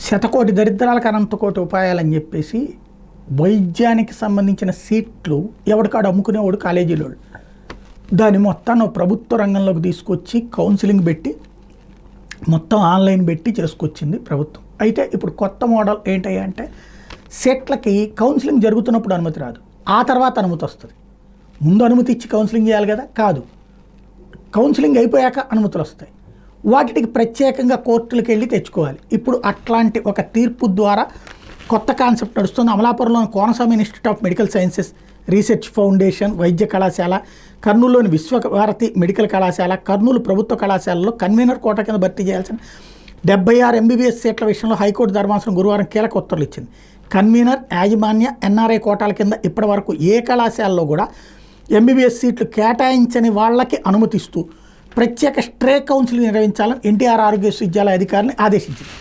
శతకోటి దరిద్రాలకు అనంతకోటి ఉపాయాలని చెప్పేసి వైద్యానికి సంబంధించిన సీట్లు ఎవడికాడు అమ్ముకునేవాడు కాలేజీలో దాన్ని మొత్తాన్ని ప్రభుత్వ రంగంలోకి తీసుకొచ్చి కౌన్సిలింగ్ పెట్టి మొత్తం ఆన్లైన్ పెట్టి చేసుకొచ్చింది ప్రభుత్వం. అయితే ఇప్పుడు కొత్త మోడల్ ఏంటయ్యా అంటే సీట్లకి కౌన్సిలింగ్ జరుగుతున్నప్పుడు అనుమతి రాదు, ఆ తర్వాత అనుమతి వస్తుంది. ముందు అనుమతి ఇచ్చి కౌన్సిలింగ్ చేయాలి కదా, కాదు, కౌన్సిలింగ్ అయిపోయాక అనుమతులు వస్తాయి. వాటికి ప్రత్యేకంగా కోర్టులకు వెళ్ళి తెచ్చుకోవాలి. ఇప్పుడు అట్లాంటి ఒక తీర్పు ద్వారా కొత్త కాన్సెప్ట్ నడుస్తుంది. అమలాపురంలోని Konaswami institute of medical sciences research foundation వైద్య కళాశాల, కర్నూలులోని విశ్వభారతి మెడికల్ కళాశాల, కర్నూలు ప్రభుత్వ కళాశాలలో కన్వీనర్ కోట కింద భర్తీ చేయాల్సిన 76 ఎంబీబీఎస్ సీట్ల విషయంలో హైకోర్టు ధర్మాసనం గురువారం కీలక ఉత్తర్వులు ఇచ్చింది. కన్వీనర్, యాజమాన్య, ఎన్ఆర్ఐ కోటాల కింద ఇప్పటి వరకు ఏ కళాశాలలో కూడా ఎంబీబీఎస్ సీట్లు కేటాయించని వాళ్ళకి అనుమతిస్తూ ప్రత్యేక స్ట్రే కౌన్సిలింగ్ నిర్వహించాలని ఎన్టీఆర్ ఆరోగ్య విశ్వవిద్యాలయ అధికారులను ఆదేశించింది.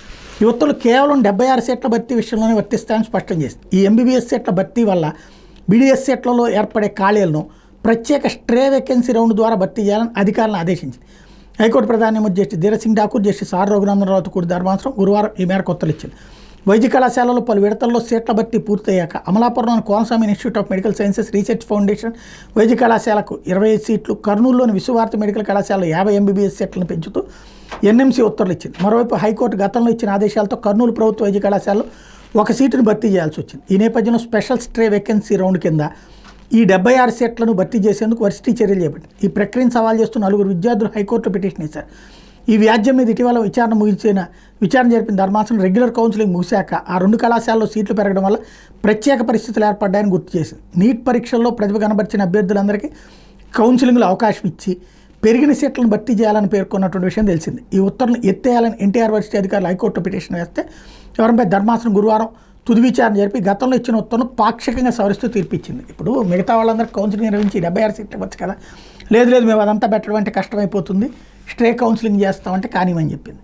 ఈ ఉత్తర్వులు కేవలం 76 సీట్ల భర్తీ విషయంలోనే వర్తిస్తాయని స్పష్టం చేసింది. ఈ ఎంబీబీఎస్ సీట్ల భర్తీ వల్ల బీడీఎస్ సీట్లలో ఏర్పడే ఖాళీలను ప్రత్యేక స్ట్రే వేకెన్సీ రౌండ్ ద్వారా భర్తీ చేయాలని అధికారులను ఆదేశించింది. హైకోర్టు ప్రధాన న్యాయమూర్తి justice Dheeraj Singh Thakur, justice R రఘునందనరావుతో కూడిన ధర్మాసనం గురువారం ఈ మేరకు ఉత్తర్వులు ఇచ్చింది. వైద్య కళాశాలలో పలు విడతల్లో సీట్ల భర్తీ పూర్తయ్యాక అమలాపురంలోని Konaswami institute of medical sciences research foundation వైద్య కళాశాలకు 25 సీట్లు, కర్నూలులోని విశ్వభారతి మెడికల్ కళాశాలలో 50 ఎంబీబీఎస్ సీట్లను పెంచుతూ ఎన్ఎంసీ ఉత్తర్వులు ఇచ్చింది. మరోవైపు హైకోర్టు గతంలో ఇచ్చిన ఆదేశాలతో కర్నూలు ప్రభుత్వ వైద్య కళాశాలలో ఒక సీటును భర్తీ చేయాల్సి వచ్చింది. ఈ నేపథ్యంలో స్పెషల్ స్ట్రే వేకెన్సీ రౌండ్ కింద ఈ 76 సీట్లను భర్తీ చేసేందుకు వర్సిటీ చర్యలు చేపట్టింది. ఈ ప్రక్రియను సవాల్ చేస్తూ 4 విద్యార్థులు హైకోర్టులో పిటిషన్ వేశారు. ఈ వ్యాజ్యం మీద ఇటీవల విచారణ జరిపిన ధర్మాసనం రెగ్యులర్ కౌన్సిలింగ్ ముగిశాక ఆ 2 కళాశాలలో సీట్లు పెరగడం వల్ల ప్రత్యేక పరిస్థితులు ఏర్పడ్డాయని గుర్తు చేసింది. నీట్ పరీక్షల్లో ప్రతిభ కనబర్చిన అభ్యర్థులందరికీ కౌన్సిలింగ్లో అవకాశం ఇచ్చి పెరిగిన సీట్లను భర్తీ చేయాలని పేర్కొన్నటువంటి విషయం తెలిసింది. ఈ ఉత్తర్వులను ఎత్తేయాలని ఎన్టీఆర్ వర్సిటీ అధికారులు హైకోర్టు పిటిషన్ వేస్తే ఎవరిపై ధర్మాసనం గురువారం తుది విచారణ జరిపి గతంలో ఇచ్చిన ఉత్తర్వును పాక్షికంగా సవరిస్తూ తీర్పిచ్చింది. ఇప్పుడు మిగతా వాళ్ళందరూ కౌన్సిలింగ్ నిర్వహించి 76 సీట్లు ఇవ్వచ్చు కదా, లేదు మేము అదంతా పెట్టడం అంటే కష్టమైపోతుంది, స్ట్రే కౌన్సిలింగ్ చేస్తామంటే కానివ్వని చెప్పింది.